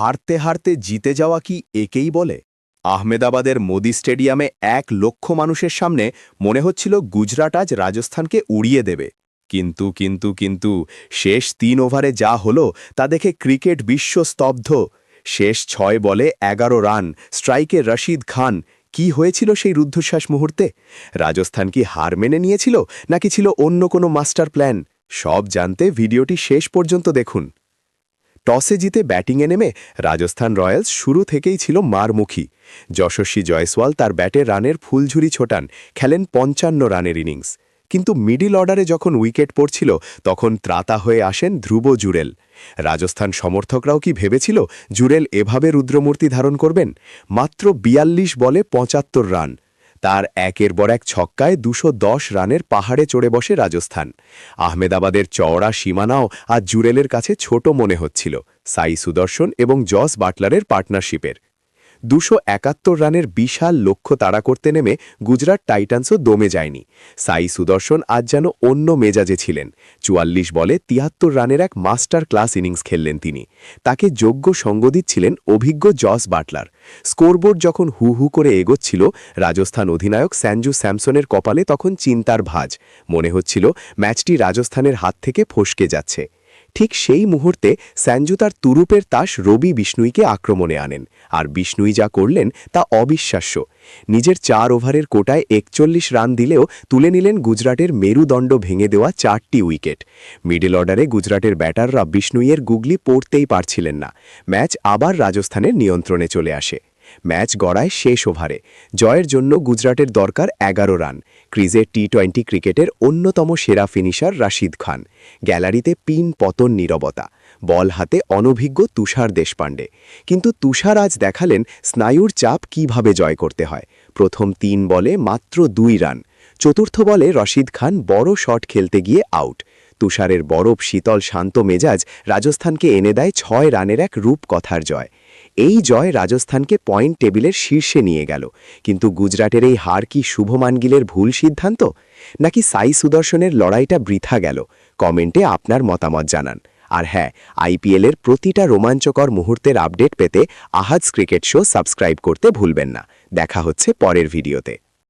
হারতে হারতে জিতে যাওয়া কি একেই বলে? আহমেদাবাদের মোদি স্টেডিয়ামে 1 লক্ষ মানুষের সামনে মনে হচ্ছিল গুজরাট আজ রাজস্থানকে উড়িয়ে দেবে। কিন্তু শেষ 3 ওভারে যা হলো তা দেখে ক্রিকেট বিশ্ব স্তব্ধ। শেষ 6 বলে 11 রান, স্ট্রাইকে রশিদ খান। কি হয়েছিল সেই রুদ্ধশ্বাস মুহূর্তে? রাজস্থান কি হার মেনে নিয়েছিল, নাকি ছিল অন্য কোনো মাস্টার প্ল্যান? সব জানতে ভিডিওটি শেষ পর্যন্ত দেখুন। টসে জিতে ব্যাটিংয়ে নেমে রাজস্থান রয়্যালস শুরু থেকেই ছিল মারমুখী। যশস্বী জয়সওয়াল তার ব্যাটে রানের ফুলঝুরি ছোটান, খেলেন 55 রানের ইনিংস। কিন্তু মিডল অর্ডারে যখন উইকেট পড়ছিল তখন ত্রাতা হয়ে আসেন ধ্রুব জুরেল। রাজস্থান সমর্থকরাও কি ভেবেছিল জুরেল এভাবে রুদ্রমূর্তি ধারণ করবেন? মাত্র 42 বলে 75 রান। তার একের পর এক ছক্কায় 210 রানের পাহাড়ে চড়ে বসে রাজস্থান। আহমেদাবাদের চওড়া সীমানাও আজ জুরেলের কাছে ছোট মনে হচ্ছিল সাই সুদর্শন এবং জস বাটলারের পার্টনারশিপের। 271 রানের বিশাল লক্ষ্য তাড়া করতে নেমে গুজরাট টাইটান্সও দমে যায়নি। সাই সুদর্শন আজ যেন অন্য মেজাজে ছিলেন। 44 বলে 73 রানের এক মাস্টার ক্লাস ইনিংস খেললেন তিনি। তাকে যোগ্য সঙ্গ দিচ্ছিলেন অভিজ্ঞ জস বাটলার। স্কোরবোর্ড যখন হু হু করে এগোচ্ছিল, রাজস্থান অধিনায়ক স্যাঞ্জু স্যামসনের কপালে তখন চিন্তার ভাঁজ। মনে হচ্ছিল ম্যাচটি রাজস্থানের হাত থেকে ফসকে যাচ্ছে। ঠিক সেই মুহূর্তে স্যাঞ্জু তার তুরুপের তাস রবি বিষ্ণুইকে আক্রমণে আনেন, আর বিষ্ণুই যা করলেন তা অবিশ্বাস্য। নিজের 4 ওভারের কোটায় 41 রান দিলেও তুলে নিলেন গুজরাটের মেরুদণ্ড ভেঙে দেওয়া 4টি উইকেট। মিডল অর্ডারে গুজরাটের ব্যাটাররা বিষ্ণুইয়ের গুগলি পড়তেই পারছিলেন না। ম্যাচ আবার রাজস্থানের নিয়ন্ত্রণে চলে আসে। ম্যাচ গড়ায় শেষ ওভারে। জয়ের জন্য গুজরাটের দরকার 11 রান। ক্রিজে টি-20 ক্রিকেটের অন্যতম সেরা ফিনিশার রশিদ খান। গ্যালারিতে পিন পতন নীরবতা। বল হাতে অনভিজ্ঞ তুষার দেশপাণ্ডে। কিন্তু তুষার আজ দেখালেন স্নায়ুর চাপ কিভাবে জয় করতে হয়। প্রথম 3 বলে মাত্র 2 রান। চতুর্থ বলে রশিদ খান বড় শট খেলতে গিয়ে আউট। তুষারের বরফ শীতল শান্ত মেজাজ রাজস্থানকে এনে দেয় 6 রানের এক রূপকথার জয়। এই জয় রাজস্থানকে পয়েন্ট টেবিলের শীর্ষে নিয়ে গেল। কিন্তু গুজরাটের এই হার কি শুভমান গিলের ভুল সিদ্ধান্ত, নাকি সাই সুদর্শনের লড়াইটা বৃথা গেল? কমেন্টে আপনার মতামত জানান। আর হ্যাঁ, আইপিএলের প্রতিটা রোমাঞ্চকর মুহূর্তের আপডেট পেতে আহাজ ক্রিকেট শো সাবস্ক্রাইব করতে ভুলবেন না। দেখা হচ্ছে পরের ভিডিওতে।